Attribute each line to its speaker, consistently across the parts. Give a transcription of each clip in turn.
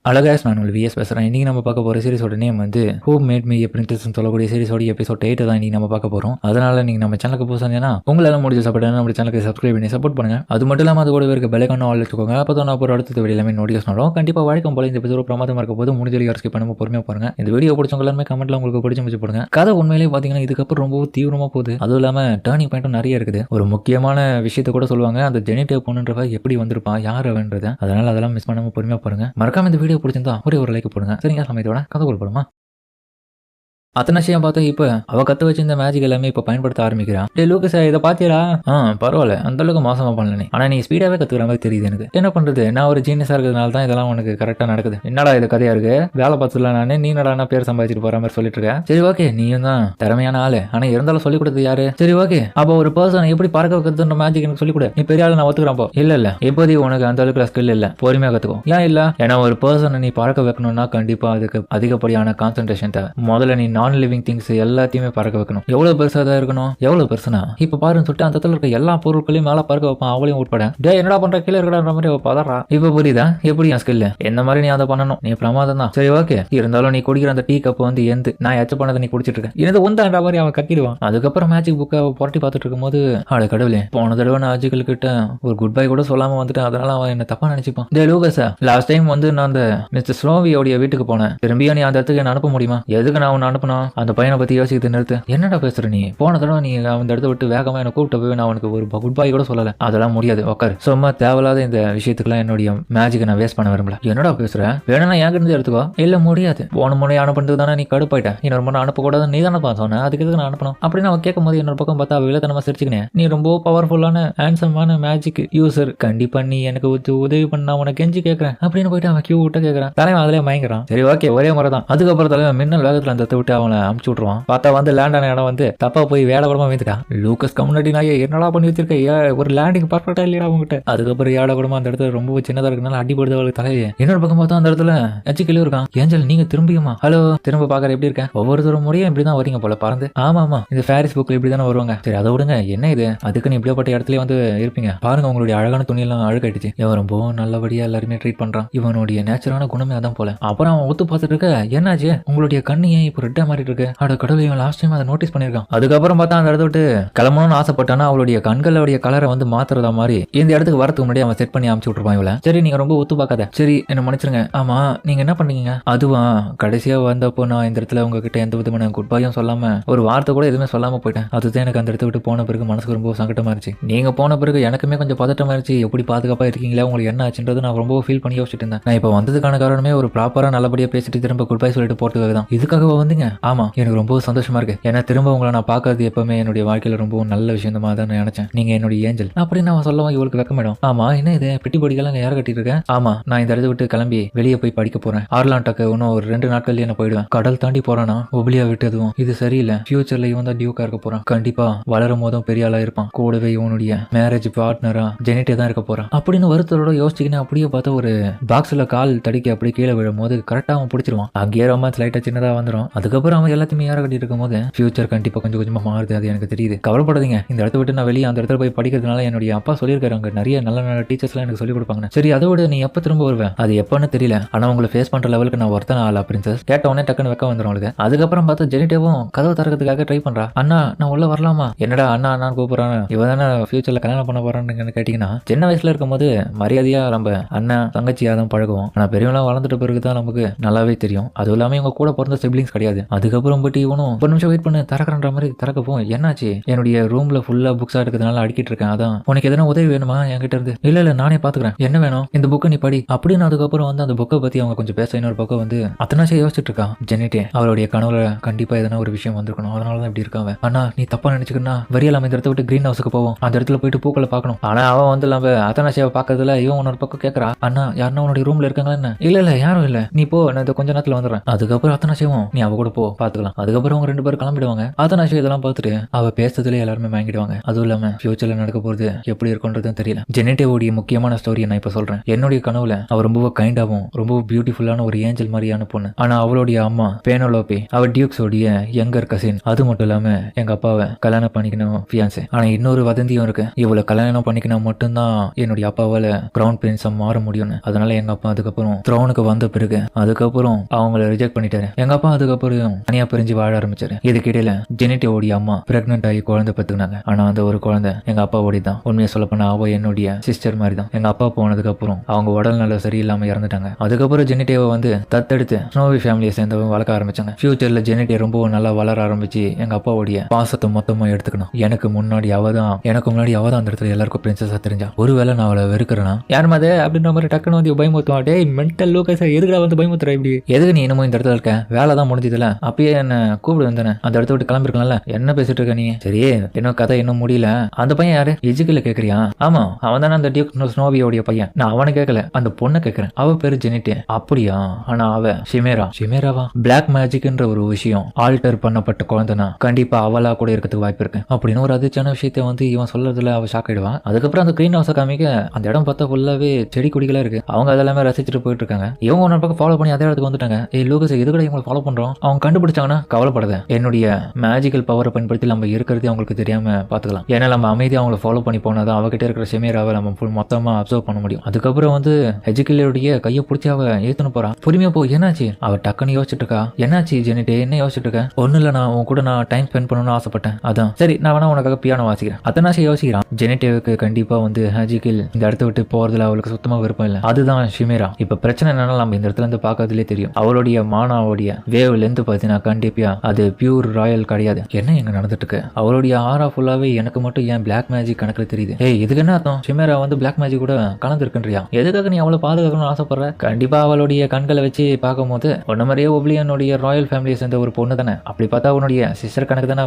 Speaker 1: அழகாஸ் நான் உங்கள் விஎஸ் பேசுகிறேன். இன்றைக்கி நம்ம பார்க்க போகிற சீரிஸோட நேம் வந்து ஹூ மேட் மீ எ பிரின்சஸ்னு சொல்லக்கூடிய சீரிஸோட எபிசோட் 8 தான் இன்றைக்கி நம்ம பார்க்க போகிறோம். அதனால் நீங்கள் நம்ம சேனலுக்கு புதுசாக உங்களால் முடிஞ்ச சப்போர்ட் நம்ம சேனலுக்கு சப்ஸ்கிரைப் பண்ணி சப்போர்ட் பண்ணுங்கள். அது மட்டும் இல்லாமல் அது கூட இருக்க பெலைக்கான ஆள் வச்சுக்கோங்க. அப்போ தான் நான் ஒரு அடுத்த வீடியோ எல்லாமே நோட்டிஃபிகேஷன் வரும். கண்டிப்பாக வழக்கம் போல இந்த எபிசோட் பிரமாதமாக இருக்க போது முடிஞ்ச வரைக்கும் ஸ்கிப் பண்ணாமல் பொறுமையாக பாருங்கள். இந்த வீடியோ பிடிச்சவங்க எல்லாமே கமெண்ட்டில் உங்களுக்கு பிடிச்சி போடுங்க. கதை உண்மையிலேயே பார்த்தீங்கன்னா இதுக்கப்புறம் ரொம்ப தீவிரமாக போகுது. அதுவும் இல்லாமல் டேர்னிங் பாயிண்ட்டும் நிறைய இருக்குது. ஒரு முக்கியமான விஷயத்தை கூட சொல்லுவாங்க. அந்த ஜெனிட்டிவ் பொண்ணுன்றவ எப்படி வந்திருப்பா யார் அவன்றது. அதனால் அதெல்லாம் மிஸ் பண்ணாமல் பொறுமையாக பாருங்கள். மறக்காம இந்த வீடியோ பிடிச்சிருந்தா ஒரு லைக் போடுங்க. சரிங்க, சமயத்தோட கதை போடுமா. அத்தனாசியா பார்த்தா இப்போ அவ கத்து வச்சு இந்த மேஜிக் எல்லாமே இப்போ பயன்படுத்த ஆரம்பிக்கிறான். டே லூக்கஸ், இதை பாத்தியா? பரவாயில்ல, அந்த அளவுக்கு மோசமா பண்ணல. ஆனா நீ ஸ்பீடாவே கத்துக்கிற மாதிரி தெரியுது. எனக்கு என்ன பண்றது, நான் ஒரு ஜீனியஸா இருக்கிறதுனால தான் இதெல்லாம் உனக்கு கரெக்டா நடக்குது. என்னடா இது கதையா இருக்கு, வேலை பார்த்துல நானே நீ நடனா பேர் சம்பாதிச்சிட்டு போற மாதிரி சொல்லிட்டு இருக்க. சரி ஓகே, நீயும் தான் திறமையான ஆளு, ஆனா இருந்தாலும் சொல்லிக் கொடுத்தது யாரு? சரி ஓகே, அப்போ ஒரு பர்சன் எப்படி பறக்க வைக்கிறதுன்ற மேஜிக் எனக்கு சொல்லிக் கொடு. நீ பெரிய ஆளு, நான் ஒத்துக்கிறேன். போ. இல்ல இப்போதைக்கு உனக்கு அந்த அளவுக்கு ஸ்கில் இல்ல, பொறுமையா கத்துக்கும். ஏன் இல்ல? ஏன்னா ஒரு பர்சனை நீ பறக்க வைக்கணும்னா கண்டிப்பா அதுக்கு அதிகப்படியான கான்சென்ட்ரேஷன் தேவை. முதல்ல நீ நான் லிவிங் திங்ஸ் எல்லாத்தையுமே பறக்க வைக்கணும். எவ்வளவு பெருசா தான் இருக்கணும், எவ்வளவு பெருசுனா இப்ப பாருன்னு சொல்லிட்டு அந்த இருக்க எல்லா பொருட்களையும் மேல பறக்க வைப்பான், அவளையும் உட்பட. டே என்னடா பண்ற, கீழே இருக்கடான்ற மாதிரி பதறா. இப்ப புரியுதா எப்படி என் ஸ்கில்? என்ன மாதிரி நீ அதை பண்ணணும், நீ பிரமாதம் தான். சரி ஓகே, இருந்தாலும் நீ குடிக்கிற அந்த டீ கப் வந்து எந்த நான் எச்ச பண்ணதை நீ குடிச்சிட்டு இருக்க, எனது ஒந்தான்ற மாதிரி அவன் கக்கிடுவான். அதுக்கப்புறம் மேஜிக் புக்கை புரட்டி பார்த்துட்டு இருக்கும் போது ஆட கடவுளே, போன தடவை நான் அஜிக்கல் கிட்ட ஒரு குட் பை கூட சொல்லாம வந்துட்டேன். அதனால அவன் என்ன தப்பா நினைச்சுப்பான். டே லூகஸா, லாஸ்ட் டைம் வந்து நான் அந்த மிஸ்டர் ஸ்னோவியோடைய வீட்டுக்கு போனேன். திரும்பியும் நீ அந்த இடத்துக்கு என்ன அனுப்ப முடியுமா? எதுக்கு நான் உன்னை அனுப்பணும்? அந்த பையனை பத்தி யோசிக்கிறது நிறுத்து. என்னடா பேசுற நீ? போன தடவை நீ அந்த இடத்த விட்டு வேகமா என்ன கூப்பிட்டு போய் நான் அவனுக்கு ஒரு குட் பை கூட சொல்லல. அதெல்லாம் முடியாது, உட்காரு. சும்மா தேவையில்லாத இந்த விஷயத்துக்குலாம் என்னுடைய மேஜிக்கை நான் வேஸ்ட் பண்ண விரும்பல. என்னடா பேசுற? வேணும்னா என் கிட்ட எடுத்துக்கோ. இல்ல முடியாது, போன முறை அனுப்புறது தானே நீ கடுப்பாயிட்ட. இன்னொரு முறை அனுப்பக்கூடாது நீ தானே சொன்ன, அதுக்கு எதுக்கு நான் அனுப்பணும் அப்படின்னு அவன் கேட்கும் போது இன்னொரு பக்கம் பார்த்தா வில்லத்தனமா சிரிச்சுக்கினேன். நீ ரொம்ப பவர்ஃபுல்லான ஹேண்ட்ஸமான மேஜிக் யூசர், கண்டிப்பா நீ எனக்கு உதவி பண்ண உனக்கு கெஞ்சி கேட்கறேன் அப்படின்னு போயிட்டு அவன் கியூ விட்டு கேட்கறான். தலைவன் அதிலே மயங்கிறான். சரி ஓகே, ஒரே முறை தான். அதுக்கப்புறம் தலைவன் மின்னல் வேகத்துல அந்த விட்டு அவனை அமுச்சு விட்டுருவான். பார்த்தா வந்து லேண்ட் ஆன இடம் வந்து தப்பா போய் வேடகுடமா வீந்துட்டான். லூக்கஸ் முன்னாடி நான் என்னடா பண்ணி வச்சிருக்க, ஒரு லேண்டிங் பர்ஃபெக்டா இல்லையா அவங்ககிட்ட. அதுக்கப்புறம் ஏடகுடமா அந்த இடத்துல ரொம்ப சின்னதா இருக்கனால அடிபடுது அவளுக்கு தலையே. இன்னொரு பக்கம் பார்த்தா அந்த இடத்துல எச்சிக்கிளி இருக்கான். ஏஞ்சல், நீங்க திரும்பியுமா? ஹலோ, திரும்ப பாக்குற எப்படி இருக்கேன்? ஒவ்வொருத்தரும் முறையும் இப்படிதான் வரீங்க போல பறந்து. ஆமா, இந்த ஃபேரிஸ் புக்ல இப்படி தானே வருவாங்க. சரி அதை விடுங்க, என்ன இது அதுக்குன்னு இப்படியாப்பட்ட இடத்துல வந்து இருப்பீங்க. பாருங்க, உங்களுடைய அழகான துணியெல்லாம் அழுக்காயிடுச்சு. இவன் ரொம்ப நல்லபடியா எல்லாருமே ட்ரீட் பண்றான். இவனுடைய நேச்சரான குணமே அதான் போல. அப்புறம் அவன் ஒத்து பார்த்துட்டு இருக்க, என்னாச்சு உங்களுடைய கண்ணு ஏன் இப்போ ரெட்டா மாறிட்டு இருக்கு? அட கடவுளே, இவன் லாஸ்ட் டைம் அதை நோட்டீஸ் பண்ணிருக்கான். அதுக்கப்புறம் பார்த்தா அந்த இடத்த விட்டு கிளம்பணும்னு ஆசைப்பட்டானா அவளுடைய கண்களுடைய கலரை வந்து மாத்துறதா மாதிரி இந்த இடத்துக்கு வரதுக்கு முன்னாடி அவன் செட் பண்ணி அமுச்சு விட்டுருப்பான் இவள. சரி நீங்க ரொம்ப ஒத்து பார்க்காத, சரி என்ன மன்னிச்சிருங்க. ஆமா, நீங்க என்ன பண்ணீங்க? அதுவா, கடைசியா வந்தப்போ நான் இந்த இடத்துல உங்ககிட்ட எந்த விதமான குட் பையும் சொல்லாம ஒரு வார்த்தை கூட எதுவுமே சொல்லாம போயிட்டேன். அதுதான் எனக்கு அந்த இடத்த விட்டு போன பிறகு மனசுக்கு ரொம்ப சங்கட்டமா இருந்துச்சு. நீங்க போன பிறகு எனக்குமே கொஞ்சம் பதட்டமா இருந்துச்சு. எப்படி பாதுகாப்பா இருக்கீங்களா, உங்களுக்கு என்ன ஆச்சுன்றது நான் ரொம்ப ஃபீல் பண்ணி யோசிச்சுட்டு இருந்தேன். நான் இப்போ வந்ததுக்கான காரணமே ஒரு ப்ராப்பரா நல்லபடியா பேசிட்டு திரும்ப குட் பை சொல்லிட்டு போறதுக்காக தான். இதுக்காக வந்தீங்க? ஆமா, எனக்கு ரொம்ப சந்தோஷமா இருக்கு. ஏன்னா திரும்ப உங்களை நான் பார்க்கறது எப்பவுமே என்னுடைய வாழ்க்கையில ரொம்ப நல்ல விஷயமா தான் நினைச்சேன். நீங்க என்னுடைய ஏஞ்சல் அப்படின்னு நான் சொல்லவும் இவளுக்கு வெக்கமிடும். ஆமா, என்ன இது பெட்டி படிக்கலாம் யார் கட்டிட்டு இருக்கேன்? ஆமா, நான் இந்த இடத்த விட்டு கிளம்பி வெளியே போய் படிக்க போறேன். ஆர்லாண்டாக்கு இன்னும் ஒரு 2 நாட்கள்லயே நான் போயிடுவேன். கடல் தாண்டி போறானா, ஒபிலியா விட்டதும் இது சரியில்லை. ஃபியூச்சர்ல இவன் தான் டியூக்கா இருக்க போறான். கண்டிப்பா வளரும் போதும் பெரிய ஆளா இருப்பான். கூடவே இவனுடைய மேரேஜ் பார்ட்னரா ஜெனிட்டே தான் இருக்க போறான் அப்படின்னு வருத்தத்தோட யோசிச்சுக்கின்னு அப்படியே பார்த்தா ஒரு பாக்ஸ்ல கால் தடிக்க அப்படியே கீழே விழும் போது கரெக்டா அவன் பிடிச்சிருவான். அங்கேயே ரொமான்ஸ் லைட்டா சின்னதா வந்துடும். அதுக்கப்புறம் அவன் எல்லாத்தையுமே யாரை கட்டிட்டு இருக்கும் போது ஃபியூச்சர் கண்டிப்பா கொஞ்சம் கொஞ்சமா மாறுது. அது எனக்கு தெரியுது. கவலைப்படாதீங்க, இந்த இடத்த விட்டு நான் வெளியே அந்த இடத்துல போய் படிக்கிறதுனால என்னுடைய அப்பா சொல்லியிருக்காரு அங்க நிறைய நல்ல நல்ல டீச்சர்ஸ்லாம் எனக்கு சொல்லிக் கொடுப்பாங்க. சரி அதை விட நீ எப்ப திரும்ப வருவேன்? அது எப்பன்னு தெரியல, ஆனா உங்களை ஃபேஸ் பண்ற லெவலுக்கு நான் ஒருத்தன ஆளா பிரின்சஸ்? கேட்ட உடனே டக்குன்னு வெக்க வந்துடும் அவளுக்கு. அதுக்கப்புறம் பார்த்தா ஜெனிட்டேவும் கதவு திறக்கிறதுக்காக ட்ரை பண்றா. அண்ணா நான் உள்ள வரலாமா? என்னடா அண்ணா அண்ணான்னு கூப்பிடுறான். இவன் தானே ஃபியூச்சர்ல கல்யாணம் பண்ண போறான்னு கேட்டீங்கன்னா, சின்ன வயசுல இருக்கும் போது மரியாதையா நம்ம அண்ணன் தங்கச்சியா தான் பழகுவோம். ஆனா பெரியவங்களாம் வளர்ந்துட்ட பிறகு தான் நமக்கு நல்லாவே தெரியும். அதுவும் இல்லாம இவங்க கூட பிறந்த சிப்ளிங்ஸ் கிடையாது. அதுக்கப்புறம் போயிட்டு இவனும் ஒரு நிமிஷம் வெயிட் பண்ணு திறக்கிறன்ற மாதிரி திறக்கப்போ என்னாச்சு, என்னுடைய ரூம்ல ஃபுல்லா புக்ஸா இருக்கிறதுனால அடிக்கிட்டு இருக்கேன். அதான் உனக்கு எதனா உதவி வேணுமா என்கிட்ட இருந்து? இல்ல நானே பாத்துக்கிறேன். என்ன வேணும்? இந்த புக்கை நீ படி அப்படின்னு. அதுக்கப்புறம் வந்து அந்த புக்கை பத்தி அவங்க கொஞ்சம் பேச இன்னொரு பக்கம் வந்து அத்தனாச்சே யோசிச்சுட்டு இருக்கான். ஜெனிட்டே அவளுடைய கனவுல கண்டிப்பா எதனா ஒரு விஷயம் வந்திருக்கணும், அதனாலதான் இப்படி இருக்காங்க. ஆனா நீ தப்பா நினைச்சுக்கன்னா வரியலாம இந்த இடத்த விட்டு கிரீன் ஹவுஸுக்கு போவோம், அந்த இடத்துல போயிட்டு பூக்களை பார்க்கணும். ஆனா அவன் வந்து நம்ம அத்தனாச்சியாவை பாக்கிறதுல இவன் உன்னொரு பக்கம் கேட்கறா. அண்ணா யாருன்னா உன்னுடைய ரூம்ல இருக்காங்களா? என்ன இல்ல யாரும் இல்ல, நீ போ, நான் இந்த கொஞ்ச நேரத்துல வந்துடுறேன். அதுக்கப்புறம் அத்தனாச்சியாவும் நீ அவ கூட போ, பாத்துக்கலாம். அதுக்கப்புறம் அவங்க 2 பேரும் கிளம்பிடுவாங்க. அதனால இதெல்லாம் பார்த்துட்டு அவ பேசுறதுல எல்லாருமே வாங்கிடுவாங்க. அதுவும் இல்லாம ஃபியூச்சர்ல நடக்க போறது எப்படி இருக்கும்ன்றதும் தெரியல. ஜெனிட்டேவோடைய முக்கியமான ஸ்டோரியை நான் இப்ப சொல்றேன். என்னுடைய கனவுல அவ ரொம்ப கைண்டாவும் ரொம்ப பியூட்டிஃபுல்லான ஒரு ஏஞ்சல் மாதிரியான பொண்ணு. ஆனா அவளுடைய அம்மா பேனோலோபி அவ டியூக்ஸோடைய யங்கர் கசின். அது மட்டும் இல்லாம எங்க அப்பாவை கல்யாணம் பண்ணிக்கணும் ஃபியான்சே. ஆனா இன்னொரு வதந்தியும் இருக்கு. இவளை கல்யாணம் பண்ணிக்கணும் மட்டும்தான் என்னுடைய அப்பாவால கிரவுன் பிரின்ஸா மாற முடியும்னு. அதனால எங்க அப்பா அதுக்கப்புறம் த்ரோனுக்கு வந்த பிறகு அதுக்கப்புறம் அவங்கள ரிஜெக்ட் பண்ணிட்டாரு. எங்க அப்பா அதுக்கப்புறம் தனியா பிரிஞ்சு வாழ ஆரம்பிச்சாரு. இதுக்கிடையில ஜெனிட்டோடைய அம்மா பிரெக்னென்ட் ஆகி குழந்தை பெற்றுக்கினாங்க. ஆனா அந்த ஒரு குழந்தை எங்க அப்பாவோட தான். உண்மையை சொல்ல போனா அவ என்னுடைய சிஸ்டர் மாதிரி தான். எங்க அப்பா போனதுக்கு அப்புறம் அவங்க உடல் நல்ல சரியில்லாம இறந்துட்டாங்க. அதுக்கப்புறம் ஜெனிட்டேவை வந்து தத்தெடுத்து ஸ்னோவி ஃபேமிலியை சேர்ந்தவங்க வளர்க்க ஆரம்பிச்சாங்க. ஃபியூச்சர்ல ஜெனிட்டே ரொம்ப நல்லா வளர ஆரம்பிச்சு எங்க அப்பாவுடைய பாசத்தை மொத்தமா எடுத்துக்கணும். எனக்கு முன்னாடி அவதான் அந்த இடத்துல எல்லாருக்கும் பிரின்சஸா தெரிஞ்சா. ஒருவேளை நான் அவளை வெறுக்கிறேன்னா யார் மாதிரி அப்படின்ற மாதிரி டக்குன்னு வந்து பயமுத்துவா. டேய் மென்டல் லூக்கஸ், எதுக்குடா வந்து பயமுத்துற இப்படி? எதுக்கு நீ இன்னமும் இந்த இடத்துல இருக்க? வேலை தான் முடிஞ்சதுல, அப்பயே என்ன கூப்பிடு வந்தானே, அந்த இடத்த விட்டு கிளம்பிருக்கலாம்ல. என்ன பேசிட்டு இருக்க நீ? சரி, இன்னும் கதை இன்னும் முடியல. அந்த பையன் யாரு? எஜுக்கில கேக்குறியா? ஆமா, அவன் தானே அந்த டியூக் ஸ்னோவியோடைய பையன். நான் அவனை கேட்கல, அந்த பொண்ணை கேட்கறேன். அவ பேரு ஜெனிட்டே. அப்படியா? ஆனா அவ ஷிமேராவா? பிளாக் மேஜிக்ன்ற ஒரு விஷயம் ஆல்டர் பண்ணப்பட்ட குழந்தைனா கண்டிப்பா அவளா கூட இருக்கிறதுக்கு வாய்ப்பு இருக்கு அப்படின்னு ஒரு அதிர்ச்சியான விஷயத்த வந்து இவன் சொல்றதுல அவ ஷாக் ஆயிடுவான். அதுக்கப்புறம் அந்த கிரீன் ஹவுஸை காமிக்க அந்த இடம் பார்த்தா ஃபுல்லாவே செடி கொடிகளா இருக்கு. அவங்க அதெல்லாமே ரசிச்சுட்டு போயிட்டு இருக்காங்க. இவங்க ஒன்னு பக்கம் ஃபாலோ பண்ணி அதே இடத்துக்கு வந்துட்டாங்க. லூகஸ் எதுக்கட இவங்களை ஃபாலோ பண்றோம்? அவங்க கண்டுபிடிச்சாங்கன்னா கவலைப்படாத, என்னுடைய மேஜிக்கல் பவரை பயன்படுத்தி நம்ம இருக்கிறதே அவங்களுக்கு தெரியாம பாத்துக்கலாம். ஏன்னா நம்ம அமைதியா அவங்களை ஃபாலோ பண்ணி போனாதான் அவகிட்ட இருக்கிற ஷிமேராவை நம்ம மொத்தமா அப்சர்வ் பண்ண முடியும். அதுக்கப்புறம் வந்து எஜுக்கிலோடைய கையை பிடிச்சி அவ ஏத்துன்னு போறா. பொறுமையா போ. என்னாச்சு? அவ டக்குன்னு யோசிச்சுட்டு இருக்கா. என்னாச்சு ஜெனிட்டே, என்ன யோசிச்சுட்டு இருக்க? ஒண்ணு இல்ல, நான் உன் கூட டைம் ஸ்பெண்ட் பண்ணணும்னு ஆசைப்பட்டேன். அதான் சரி, நான் வேணா உனக்காக பியானோ வாசிக்கிறேன். அத்தனாசி யோசிக்கிறான். ஜெனிட்டேவுக்கு கண்டிப்பா வந்து ஹஜிகில் இந்த இடத்த விட்டு போறதுல அவளுக்கு சுத்தமா விருப்பம் இல்லை. அதுதான் ஷிமேரா. இப்ப பிரச்சனை என்னன்னா நம்ம இந்த இடத்துல இருந்து பாக்கிறதுலே தெரியும். அவளுடைய மானாவுடைய வேவ் லென்த் பார்த்தீங்கன்னா கண்டிப்பா அது பியூர் ராயல் கிடையாது. என்ன எங்க நடந்துட்டு இருக்கு? அவளுடைய ஆரா ஃபுல்லாவே எனக்கு மட்டும் ஏன் பிளாக் மேஜிக் கணக்குல தெரியுது? இதுக்கு என்ன அர்த்தம்? ஷிமேரா வந்து பிளாக் மேஜிக் கூட கலந்துருக்குன்றியா? எதுக்காக நீ அவளை பாதுகாக்கணும்னு ஆசைப்படுற? கண்டிப்பா அவளுடைய கண்களை வச்சு பார்க்கும் போது ஒன்ன மாதிரியே ஒப்ளியனுடைய ராயல் ஃபேமிலியை சேர்ந்த ஒரு பொண்ணு தானே. அப்படி பார்த்தா உன்னுடைய சிஸ்டர் கணக்கு தானே.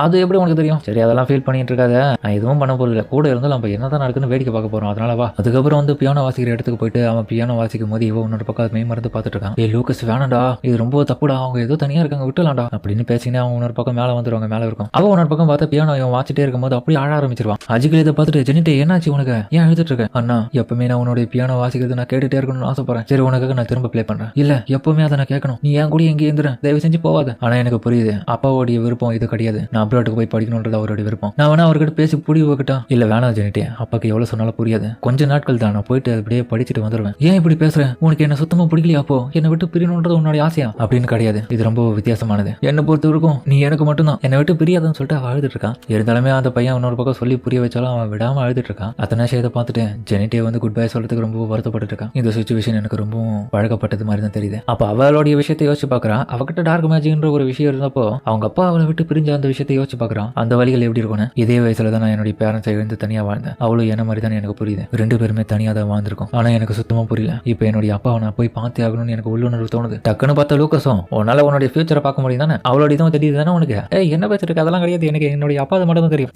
Speaker 1: அது எப்படி உனக்கு தெரியும்? சரி, அதெல்லாம் ஃபீல் பண்ணிட்டு இருக்காத. நான் எதுவும் பண்ண போறதில்ல. கூட இருந்தாலும் நம்ம என்னதான் நடக்குன்னு வேடிக்கை பார்க்க போறோம். அதனால வா. அதுக்கப்புறம் வந்து பியானோ வாசிக்கிற இடத்துக்கு போயிட்டு அவன் பியானோ வாசிக்கும் போது இவன் உன்னோட பக்கம் மெய் மறந்து பார்த்துட்டு இருக்கான். லூக்கஸ் வேணாண்டா, இது ரொம்ப தப்புடா, அவங்க ஏதோ தனியா இருக்காங்க, விட்டுலாம்டா அப்படின்னு பேசினே அவங்க உன்னொரு பக்கம் மேல வந்துருவாங்க. மேல இருக்கும் அவன் உன்னொரு பக்கம் பார்த்தா பியானோ இவன் வாசிட்டே இருக்கும்போது அப்படியே ஆழ ஆரம்பிச்சிருவான். அஜிக்கில் இதை பார்த்துட்டு ஜெனிட்டே, என்னாச்சு உனக்கு? ஏன் எழுதிட்டு இருக்க? அண்ணா, எப்பவுமே நான் உன்னோட பியானோ வாசிக்கிறது நான் கேட்டுட்டே இருக்கணும்னு ஆசைப்படுறேன். சரி, உனக்காக நான் திரும்ப ப்ளே பண்றேன். இல்ல, எப்பவுமே அதை நான் கேட்கணும். நீ ஏன் கூட எங்கே இருந்துற, தயவு செஞ்சு போவாத. ஆனா எனக்கு புரியுது, அப்பாவோடைய விருப்பம் இது கிடையாது. நான் அப்ராட்டுக்கு போய் படிக்கணும்ன்றது அவருடைய விருப்பம். நான் வேணா அவர்கிட்ட பேசி புடி வைக்கிட்டா? இல்ல வேணாம் ஜெனிட்டே, அப்பாக்கு எவ்வளவு சொன்னாலும் புரியாது. கொஞ்ச நாட்கள் தான், நான் போயிட்டு அப்படியே படிச்சுட்டு வந்துடுவேன். ஏன் இப்படி பேசுறேன்? உனக்கு என்ன சுத்தமா பிடிக்கலையா? அப்போ என்னை விட்டு பிரியணுன்றது உன்னோட ஆசையா? அப்படின்னு கிடையாது. இது ரொம்ப வித்தியாசமானது. என்னை பொறுத்த வரைக்கும் நீ எனக்கு மட்டும்தான். என்னை விட்டு பிரியாதுன்னு சொல்லிட்டு அவன் அழுதுட்டு இருக்கான். இருந்தாலுமே அந்த பையன் இன்னொரு பக்கம் சொல்லி புரிய வச்சாலும் அவன் விடாம அழுதுட்டு இருக்கான். அத்தனை விஷயத்தை பார்த்துட்டு ஜெனிட்டே வந்து குட் பை சொல்றதுக்கு ரொம்ப வருத்தப்பட்டு இருக்கான். இந்த சுச்சுவேஷன் எனக்கு ரொம்பவும் பழக்கப்பட்டது மாதிரி தான் தெரியுது. அப்ப அவளுடைய விஷயத்தை யோசிச்சு பாக்குறான். அவகிட்ட டார்க் மேஜிக்ன்ற ஒரு விஷயம் இருந்தப்போ அவங்க அப்பா அவளை விட்டு பிரிஞ்ச அந்த விஷயத்தை யோசிச்சு பாக்குறான். அந்த வழிகள் எப்படி இருக்கும்னு. இதே வயசுல தான் நான் என்னுடைய பேரண்ட்ஸை இருந்து தனியா வாழ்ந்தேன். அவளும் என்ன மாதிரி தான் எனக்கு புரியுது. 2 பேருமே தனியா தான் வாழ்ந்திருக்கும். ஆனா எனக்கு சுத்தமா புரியல. இப்ப என்னுடைய அப்பாவை நான் போய் பார்த்தே ஆகணும்னு எனக்கு உள்ளுணர்வு தோணுது. டக்குன்னு பார்த்தா லூக்கஸும் உன்னால உன்னுடைய ஃபியூச்சரை பார்க்க முடியும் தானே? அவளோட இதுவும் தெரியுது தானே உனக்கு? என்ன பேசிட்டு அதெல்லாம் கிடையாது. எனக்கு என்னுடைய அப்பா மட்டும் தான் தெரியும்.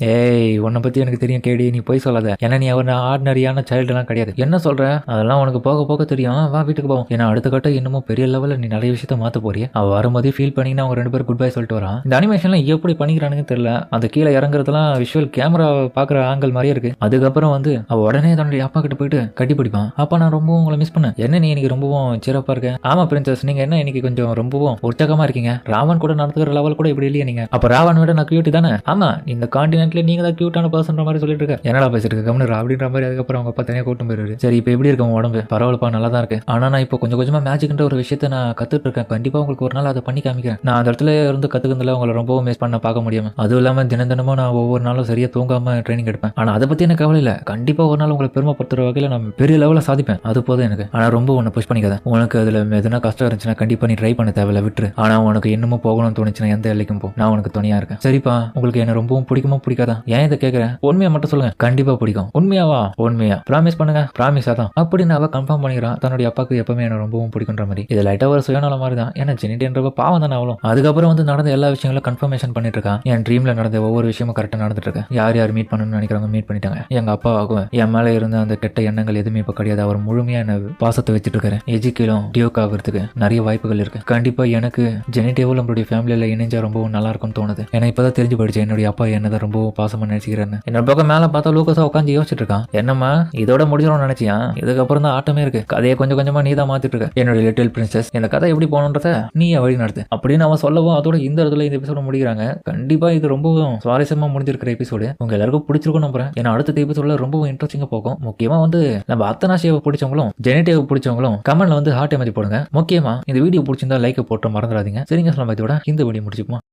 Speaker 1: உன்னை பத்தி எனக்கு தெரியும் கேடி, நீ போய் சொல்லாத. ஏன்னா நீ அவன் ஆர்டினரியான சைல்டு எல்லாம் கிடையாது. என்ன சொல்ற? அதெல்லாம் உனக்கு போக போக தெரியும். வா வீட்டுக்கு போவோம். ஏன்னா அடுத்த கட்டம் இன்னமும் பெரிய லெவலில் நீ நிறைய விஷயத்த மாத்த போறிய. அவ வரும்போதே ஃபீல் பண்ணிங்கன்னா அவங்க 2 பேரும் குட் பை சொல்லிட்டு வரான். இந்த அனிமேஷன்லாம் எப்படி பண்ணிக்கிறானுன்னு தெரியல. அந்த கீழே இறங்குறதுலாம் விஷுவல் கேமரா பாக்குற ஆங்கிள் மாதிரியே இருக்கு. அதுக்கப்புறம் வந்து அவ உடனே தன்னுடைய அப்பா கிட்ட போயிட்டு கட்டி பிடிப்பான். அப்பா, நான் ரொம்பவும் உங்களை மிஸ் பண்ணேன். என்ன நீ இன்னைக்கு ரொம்பவும் சிறப்பா இருக்க? ஆமா பிரின்சஸ், நீங்க என்ன இன்னைக்கு கொஞ்சம் ரொம்பவும் உற்சாகமா இருக்கீங்க. ராவன் கூட நடத்துக்கிற லெவல் கூட இப்படி இல்லையா நீங்க? அப்ப ராவன் விட நான் கியூட் தானே? ஆமா, இந்த கான்டினென்ட்ல நீங்க தான் கியூட்டான பர்சன்ற மாதிரி சொல்லிட்டு இருக்க. என்னடா பேசிட்டு இருக்க கம்னு அப்படின்ற மாதிரி. அதுக்கப்புறம் அவங்க அப்பா தனியா கூட்டம் போயிருது. சரி, இப்ப எப்படி இருக்க உடம்பு? பரவாயில்லப்பா, நல்லா தான் இருக்கு. ஆனா நான் இப்போ கொஞ்சம் கொஞ்சமா மேஜிக்ன்ற ஒரு விஷயத்த நான் கத்துட்டு இருக்கேன். கண்டிப்பா உங்களுக்கு ஒரு நாள் அதை பண்ணி காமிக்கிறேன். நான் அந்த இடத்துல இருந்து கத்துக்கிறதுல உங்களை ரொம்பவும் மிஸ் பண்ண பார்க்க முடியும். அதுவும் இல்லாம தினமும் நான் ஒவ்வொரு நாளும் சரியா தூங்காம ட்ரைனிங் எடுப்பேன். ஆனா அதை பத்தி எனக்கு கவலை இல்லை. கண்டிப்பா ஒரு நாள் உங்களை பெருமைப்படுத்துற வகையில நான் பெரிய லெவலில் சாதிப்பேன். அது போதும் எனக்கு. ஆனா ரொம்ப உன்னை புஷ் பண்ணிக்காத. உனக்கு அதுல எதுனா கஷ்டம் இருந்துச்சுன்னா கண்டிப்பா நீ ட்ரை பண்ண தேவையில்ல, விட்டுரு. ஆனா உனக்கு இன்னமும் போகணும்னு தோணுச்சுன்னா எந்த எல்லைக்கும் போ. நான் உனக்கு துணையா இருக்கேன். சரிப்பா, உங்களுக்கு என்ன ரொம்பவும் பிடிக்குமா பிடிக்காதா? ஏன் இதை கேட்கறேன்? உண்மையா மட்டும் சொல்லுங்க. கண்டிப்பா பிடிக்கும். உண்மையாவா? உண்மையா ப்ராமிஸ் பண்ணுங்க. ப்ராமிஸா தான் அப்படின்னு அவ கன்ஃபார்ம் பண்ணிக்கிறான். தன்னுடைய அப்பாக்கு எப்பவுமே என்ன ரொம்பவும் பிடிக்குன்ற மாதிரி. இது லைட்டா ஒரு சுயநல மாதிரி தான். ஏன்னா ஜெனிட்டேன்றப்ப பாவம் தானே அவளும். அதுக்கப்புறம் வந்து நடந்த எல்லா விஷயங்களும் கன்ஃபர்மேஷன் பண்ணிட்டு இருக்கான். என் ட்ரீம்ல நடந்த ஒவ்வொரு விஷயமும் கரெக்டா நடந்துட்டு இருக்கு. யார் யார் மீட் பண்ணணும்னு நினைக்கிறாங்க மீட் பண்ணிட்டாங்க. எங்க அப்பாவாகும் என் மேல இருந்த அந்த கெட்ட எண்ணங்கள் எதுவுமே இப்ப கிடையாது. அவர் முழுமையா என்ன பாசத்தை வச்சுட்டு இருக்காரு. எஜிக்கிலும் டியூக் ஆகிறதுக்கு நிறைய வாய்ப்புகள் இருக்கு. கண்டிப்பா எனக்கு ஜெனிட்டிவ் நம்மளுடைய ஃபேமிலியில இணைஞ்சா ரொம்பவும் நல்லா இருக்கும்னு தோணுது. ஏன்னா இப்பதான் தெரிஞ்சு போயிடுச்சு என்னுடைய அப்பா என்னதான் ரொம்ப பாசமா நினைச்சுக்கிறேன்னு. என்னோட பக்கம் மேல பார்த்தா லூக்கஸா உட்காந்து யோசிச்சுட்டு இருக்கான். என்னம்மா இதோட முடிஞ்சிடும் நினைச்சியா? இதுக்கப்புறம் தான் ஆட்டமே இருக்கு. கதையை கொஞ்சம் கொஞ்சமா நீ தான் மாத்திட்டு இருக்க. என்னுடைய லிட்டில் பிரின்சஸ், இந்த கதை எப்படி போகணுன்றத நீ வழி நடத்து அப்படின்னு அவன் சொல்லவும் அதோட இந்த இடத்துல இந்த எபிசோட முடிக்கிறாங்க. கண்டிப்பா இது ரொம்பவும் சுவாரஸ்யமா முடிஞ்சிருக்கிற எபிசோடு. உங்க எல்லாருக்கும் பிடிச்சிருக்கும் நம்புறேன். ஏன்னா அடுத்த எபிசோட்ல ரொம்பவும் இன்ட்ரெஸ்டிங்கா போகும். முக்கியமா நம்ம அத்தனாசியாவை பிடிச்சவங்களும் ஜெனிட்டிவ் பிடிச்சவங்களும் கமெண்ட்ல ஹார்ட் எமோஜி போடுங்க. முக்கியமா இந்த வீடியோ பிடிச்சிருந்தா லைக் போட்டு மறந்துடாதீங்க. சரிங்க, நம்ம இதோட இந்த வீடியோ முடிச்சுப்போம்.